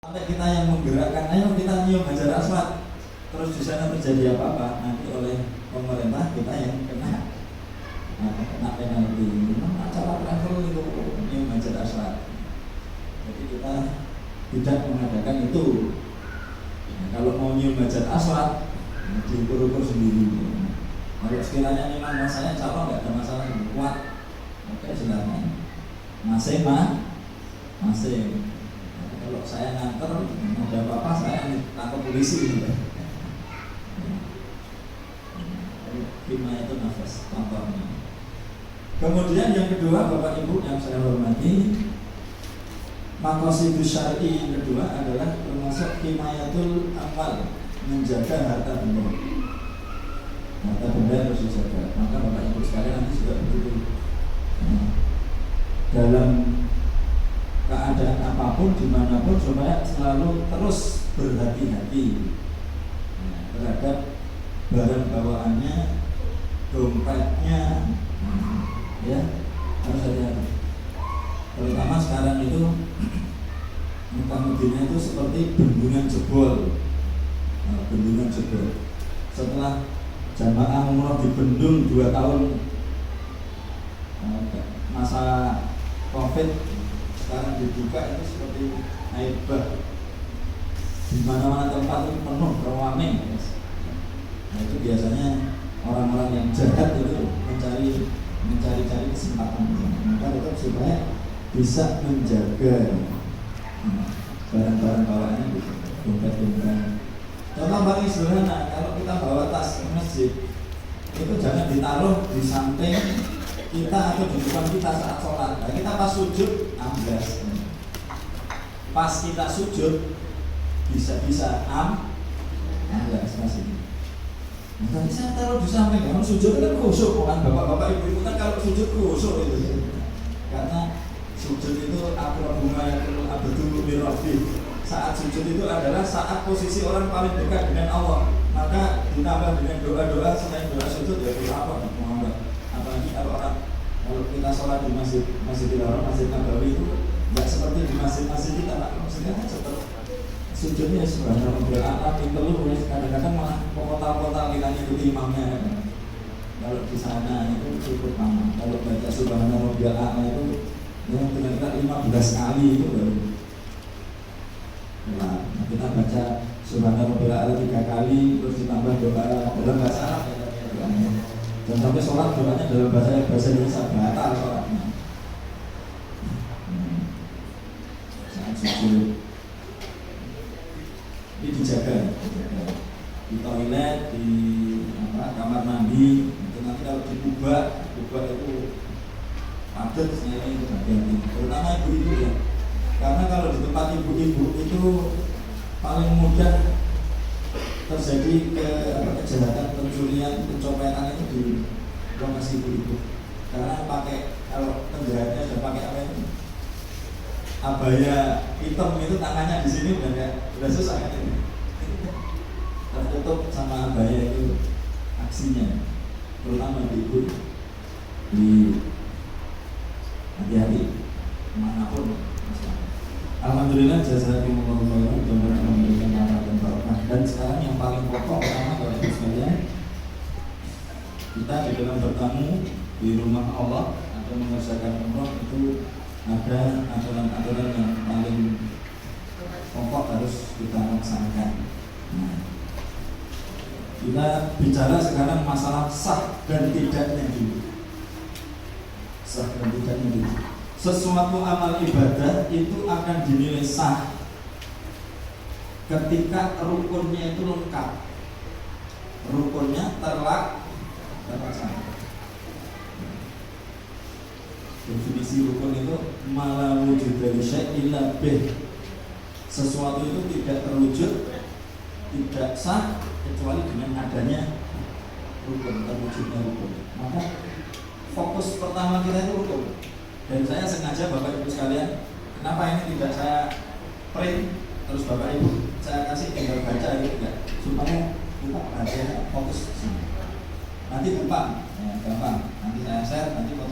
Sampai kita yang menggerakkan, ayo kita nyium Hajar Aswad, terus di sana terjadi apa-apa, nanti oleh pemerintah kita yang kena penalti. Memang acara travel itu nyium Hajar Aswad. Jadi kita tidak mengadakan itu. Nah, kalau mau nyium Hajar Aswad, diukur-ukur sendiri. Kalau sekiranya memang rasanya calon nggak ada masalah yang kuat, oke silakan. Masih. Kalau saya nganter, ada apa-apa saya tangkap polisi. Hima itu nafas contohnya. Kemudian yang kedua, Bapak Ibu yang saya hormati, maqasidus syar'i yang kedua adalah termasuk himayatul amwal, menjaga harta benda. Harta benda harus dijaga. Maka Bapak Ibu sekalian nanti sudah begitu. Dalam keadaan apapun, dimanapun, supaya selalu terus berhati-hati terhadap barang bawaannya, dompetnya, ya harus hati-hati. Terutama sekarang itu Mekah-Madinah itu seperti bendungan jebol. Bendungan jebol. Setelah jamaah umroh dibendung 2 tahun masa Covid, sekarang dibuka itu seperti air bah. Di mana-mana tempat itu penuh, ramai. Nah, itu biasanya orang-orang yang jahat itu mencari kesempatan. Maka tetap supaya bisa menjaga barang-barang bawaannya gitu, dompet-dompet. Contoh paling sederhana, kalau kita bawa tas ke masjid, itu jangan ditaruh di samping kita atau di depan kita saat sholat. Nah, kita pas sujud amblas. Pas kita sujud bisa amblas masih. Nah, tadi saya taruh di samping, kalau sujud kan khusyuk kan, bapak-bapak ibu-ibu kan kalau sujud khusyuk itu. Karena sujud itu bunga yang abdul birrabbi. Saat sujud itu adalah saat posisi orang paling dekat dengan Allah. Maka ditambah dengan doa-doa selain doa sujud ya doa apa Muhammad. Apalagi kalau kita sholat di Masjidil Haram, Masjid Nabawi itu nggak seperti di masjid-masjid kita, maksudnya kan seperti sujudnya subhanallah berapa pintu kadang-kadang malah kota-kota kita ikuti imamnya. Kalau di sana itu cukup lama. Kalau baca subhanallah berapa itu ya kira-kira 15 kali itu baru. Nah, kita baca subhanallah berapa 3 kali terus ditambah doa dalam bahasa Arab. Dan sampai sholat doanya dalam bahasa Indonesia batal sholatnya. Saat sujud ini dijaga di toilet, di kamar mandi. Itu nanti kalau dikubah itu padat sebenarnya itu hati-hati. Terutama ibu-ibu ya. Karena kalau di tempat ibu-ibu itu paling mudah terjadi kejahatan, pencurian, pencopetan itu di lokasi ibu-ibu. Karena kalau penjahatnya sudah pakai apa itu? Abaya hitam itu tangannya di sini udah susah kan ini. Tertutup sama abaya itu aksinya. Terutama ibu di hati-hati manapun. Alhamdulillah jazakumullah khairan dan memberikan rahmat dan barokah. Dan sekarang yang paling pokok pertama Bapak Ibu sekalian, kita di dalam bertamu di rumah Allah atau mengerjakan umroh itu ada aturan-aturan yang paling pokok harus kita laksanakan. Nah, kita bicara sekarang masalah sah dan tidaknya dulu. Sah dan tidaknya dulu. Sesuatu amal ibadah itu akan dinilai sah ketika rukunnya itu lengkap, rukunnya terlaksana. Definisi rukun itu ma wujud dari syai' illa bih. Sesuatu itu tidak terwujud, tidak sah kecuali dengan adanya rukun, terwujudnya rukun. Maka fokus pertama kita itu rukun. Dan saya sengaja Bapak Ibu sekalian, kenapa ini tidak saya print terus Bapak Ibu saya kasih tinggal baca gitu enggak, supaya kita perhatian fokus. Nanti gampang, nanti saya share, nanti foto.